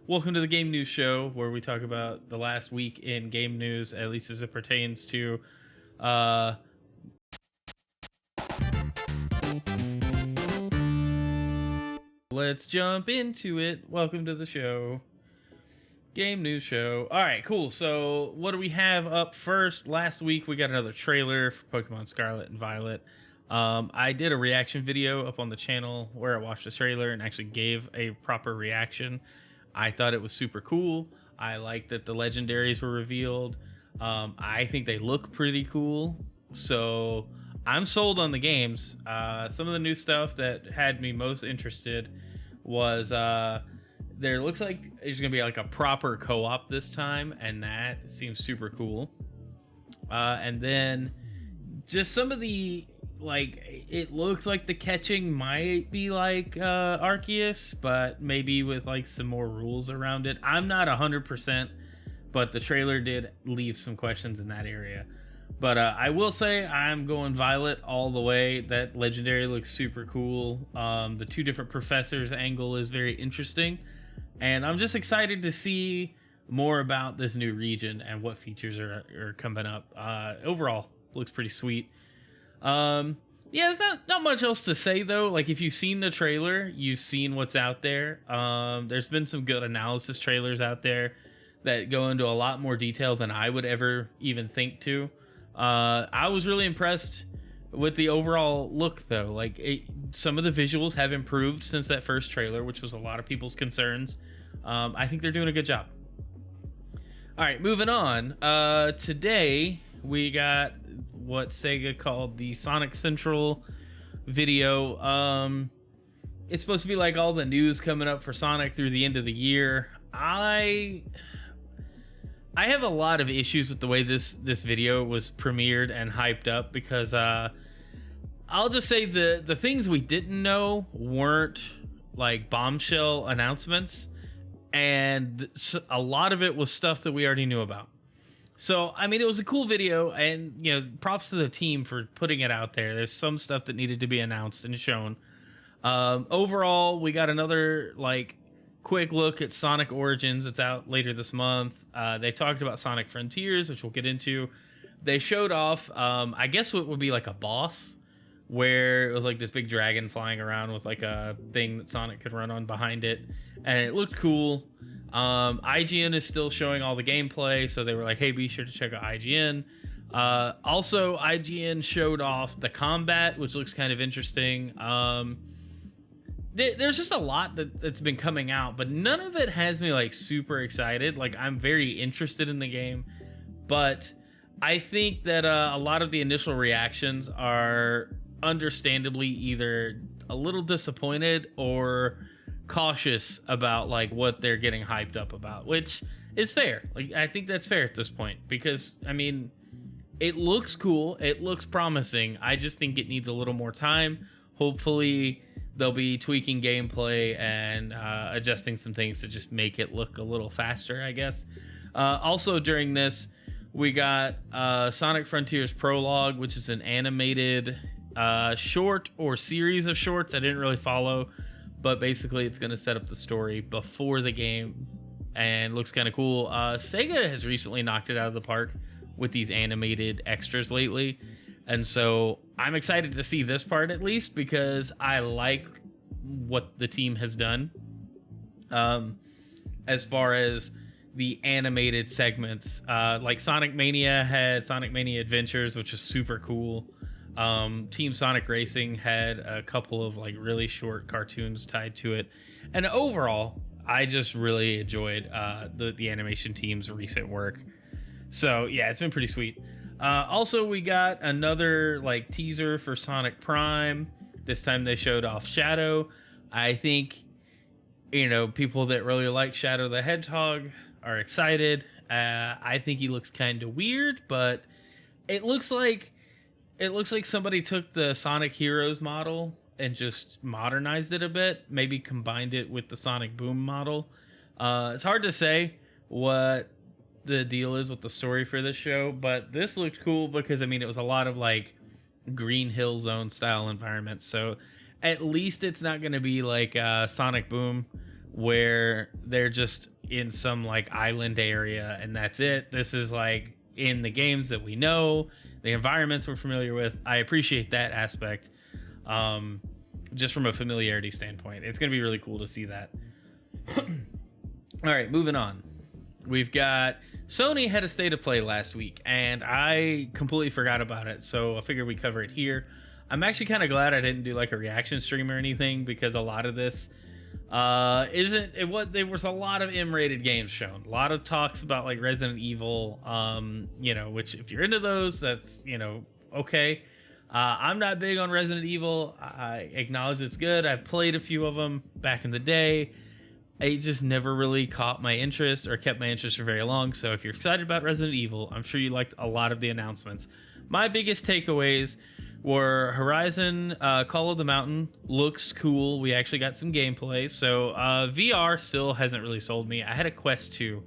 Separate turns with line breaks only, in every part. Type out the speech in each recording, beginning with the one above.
Welcome to the Game News Show, where we talk about the last week in game news, at least as it pertains to. Uh, let's jump into it. Welcome to the show. Game News Show. All right, cool. So, what do we have up first? Last week, we got another trailer for Pokemon Scarlet and Violet. I did a reaction video up on the channel where I watched the trailer and actually gave a proper reaction. I thought it was super cool. I like that the legendaries were revealed. I think they look pretty cool. So I'm sold on the games. Some of the new stuff that had me most interested was there looks like there's going to be like a proper co-op this time, and that seems super cool. And then just some of the, like, it looks like the catching might be like Arceus, but maybe with like some more rules around it. I'm not 100%, but the trailer did leave some questions in that area. But I will say I'm going Violet all the way. That legendary looks super cool. The two different professors angle is very interesting, and I'm just excited to see more about this new region and what features are coming up. Overall, looks pretty sweet. Yeah, there's not much else to say though. Like, if you've seen the trailer, you've seen what's out there. There's been some good analysis trailers out there that go into a lot more detail than I would ever even think to. I was really impressed with the overall look though. Like, some of the visuals have improved since that first trailer, which was a lot of people's concerns. I think they're doing a good job. All right, moving on. Today we got what Sega called the Sonic Central video. It's supposed to be like all the news coming up for Sonic through the end of the year. I have a lot of issues with the way this video was premiered and hyped up, because I'll just say the things we didn't know weren't like bombshell announcements, and a lot of it was stuff that we already knew about. So, I mean, it was a cool video, and, you know, props to the team for putting it out there. There's some stuff that needed to be announced and shown. Overall, we got another, like, quick look at Sonic Origins. It's out later this month. They talked about Sonic Frontiers, which we'll get into. They showed off, I guess, what would be like a boss, where it was like this big dragon flying around with like a thing that Sonic could run on behind it, and it looked cool. IGN is still showing all the gameplay, so they were like, hey, be sure to check out IGN. Also, IGN showed off the combat, which looks kind of interesting. There's just a lot that's been coming out, but none of it has me like super excited. Like, I'm very interested in the game, but I think that a lot of the initial reactions are understandably either a little disappointed or cautious about like what they're getting hyped up about, which is fair. Like, I think that's fair at this point, because I mean, it looks cool, it looks promising. I just think it needs a little more time. Hopefully they'll be tweaking gameplay and adjusting some things to just make it look a little faster, I guess. Also during this, we got Sonic Frontiers Prologue, which is an animated short or series of shorts. I didn't really follow, but basically it's going to set up the story before the game, and looks kind of cool. Sega has recently knocked it out of the park with these animated extras lately, and so I'm excited to see this part, at least because I like what the team has done as far as the animated segments. Like Sonic Mania had Sonic Mania Adventures, which is super cool. Team Sonic Racing had a couple of like really short cartoons tied to it, and overall I just really enjoyed the animation team's recent work. So yeah, it's been pretty sweet. Also, we got another like teaser for Sonic Prime. This time they showed off Shadow. I think, you know, people that really like Shadow the Hedgehog are excited. I think he looks kind of weird, but it looks like somebody took the Sonic Heroes model and just modernized it a bit, maybe combined it with the Sonic Boom model. It's hard to say what the deal is with the story for this show, but this looked cool because, I mean, it was a lot of like Green Hill Zone style environments. So at least it's not going to be like Sonic Boom, where they're just in some like island area and that's it. This is like in the games that we know, the environments we're familiar with. I appreciate that aspect. Just from a familiarity standpoint, it's going to be really cool to see that. All right, moving on. We've got Sony had a state of play last week, and I completely forgot about it, so I figured we'd cover it here. I'm actually kind of glad I didn't do like a reaction stream or anything, because a lot of this there was a lot of M-rated games shown, a lot of talks about like Resident Evil, which if you're into those, that's okay. I'm not big on Resident Evil. I acknowledge it's good. I've played a few of them back in the day. It just never really caught my interest or kept my interest for very long. So if you're excited about Resident Evil, I'm sure you liked a lot of the announcements. My biggest takeaways were Horizon Call of the Mountain looks cool. We actually got some gameplay. So VR still hasn't really sold me. I had a Quest 2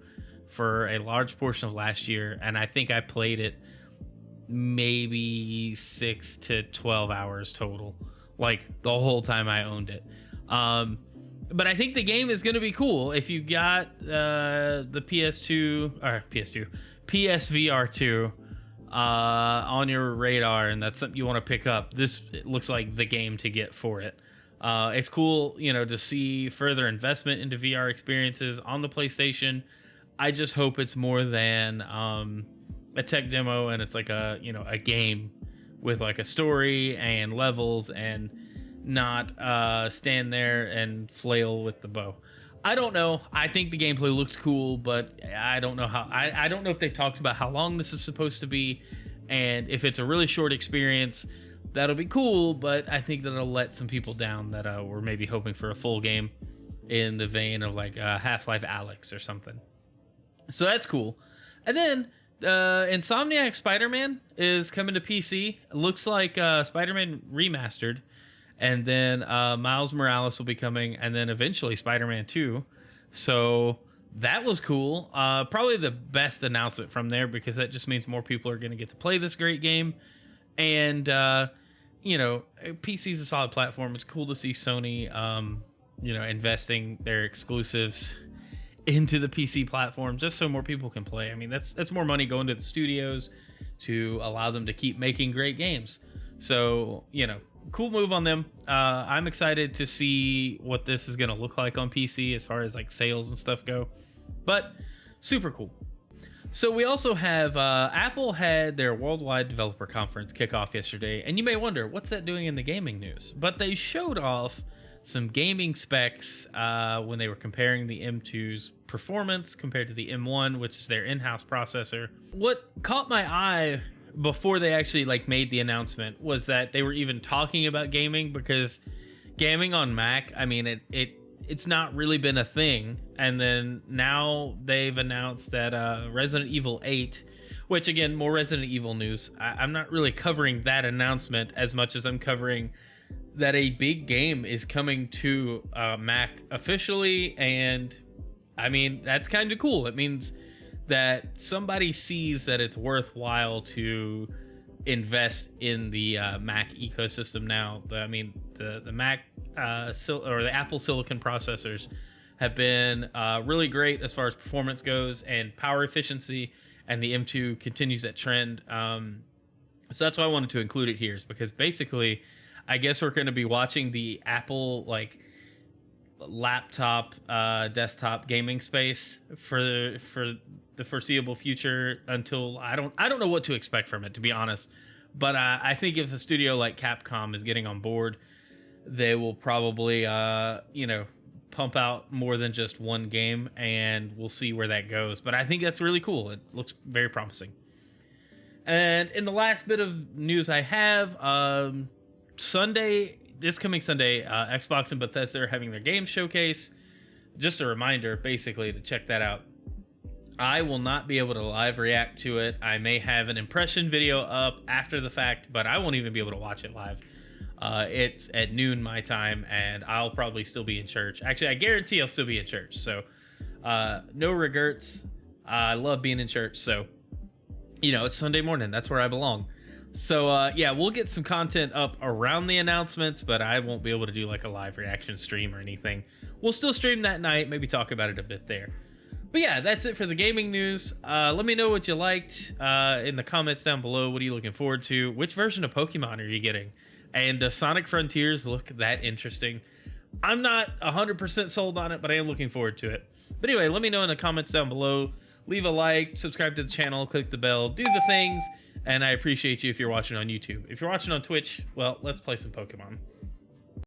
for a large portion of last year, and I think I played it maybe 6 to 12 hours total, like the whole time I owned it. But I think the game is going to be cool. If you got the PSVR 2 on your radar, and that's something you want to pick up, this looks like the game to get for it. It's cool, to see further investment into VR experiences on the PlayStation. I just hope it's more than a tech demo, and it's like a game with like a story and levels, and not stand there and flail with the bow. I don't know. I think the gameplay looked cool, but I don't know how. I don't know if they talked about how long this is supposed to be, and if it's a really short experience, that'll be cool. But I think that'll let some people down that were maybe hoping for a full game in the vein of like Half-Life Alyx or something. So that's cool. And then Insomniac Spider-Man is coming to PC. It looks like Spider-Man Remastered. And then Miles Morales will be coming, and then eventually Spider-Man 2. So that was cool. Probably the best announcement from there, because that just means more people are going to get to play this great game. And, PC is a solid platform. It's cool to see Sony, investing their exclusives into the PC platform just so more people can play. I mean, that's more money going to the studios to allow them to keep making great games. So, cool move on them. I'm excited to see what this is going to look like on PC as far as like sales and stuff go, but super cool. So we also have Apple had their worldwide developer conference kick off yesterday, and you may wonder what's that doing in the gaming news, but they showed off some gaming specs when they were comparing the M2's performance compared to the M1, which is their in-house processor. What caught my eye before they actually made the announcement was that they were even talking about gaming, because gaming on Mac, I mean, it's not really been a thing. And then now they've announced that Resident Evil 8, which again, more Resident Evil news. I'm not really covering that announcement as much as I'm covering that a big game is coming to Mac officially. And I mean, that's kind of cool. It means that somebody sees that it's worthwhile to invest in the Mac ecosystem now. The Mac or the Apple Silicon processors have been really great as far as performance goes and power efficiency, and the M2 continues that trend. So that's why I wanted to include it here, is because basically, I guess we're going to be watching the Apple laptop desktop gaming space for the foreseeable future, until I don't know what to expect from it, to be honest. But I think if a studio like Capcom is getting on board, they will probably pump out more than just one game, and we'll see where that goes. But I think that's really cool. It looks very promising. And in the last bit of news I have, this coming Sunday, Xbox and Bethesda are having their game showcase. Just a reminder, basically, to check that out. I will not be able to live react to it. I may have an impression video up after the fact, but I won't even be able to watch it live. It's at noon my time, and I'll probably still be in church. Actually, I guarantee I'll still be in church. So no regrets. I love being in church. So, it's Sunday morning. That's where I belong. So, we'll get some content up around the announcements, but I won't be able to do a live reaction stream or anything. We'll still stream that night, maybe talk about it a bit there. But yeah, that's it for the gaming news. Let me know what you liked in the comments down below. What are you looking forward to? Which version of Pokemon are you getting? And does Sonic Frontiers look that interesting? I'm not 100% sold on it, but I am looking forward to it. But anyway, let me know in the comments down below. Leave a like, subscribe to the channel, click the bell, do the things. And I appreciate you if you're watching on YouTube. If you're watching on Twitch, well, let's play some Pokemon.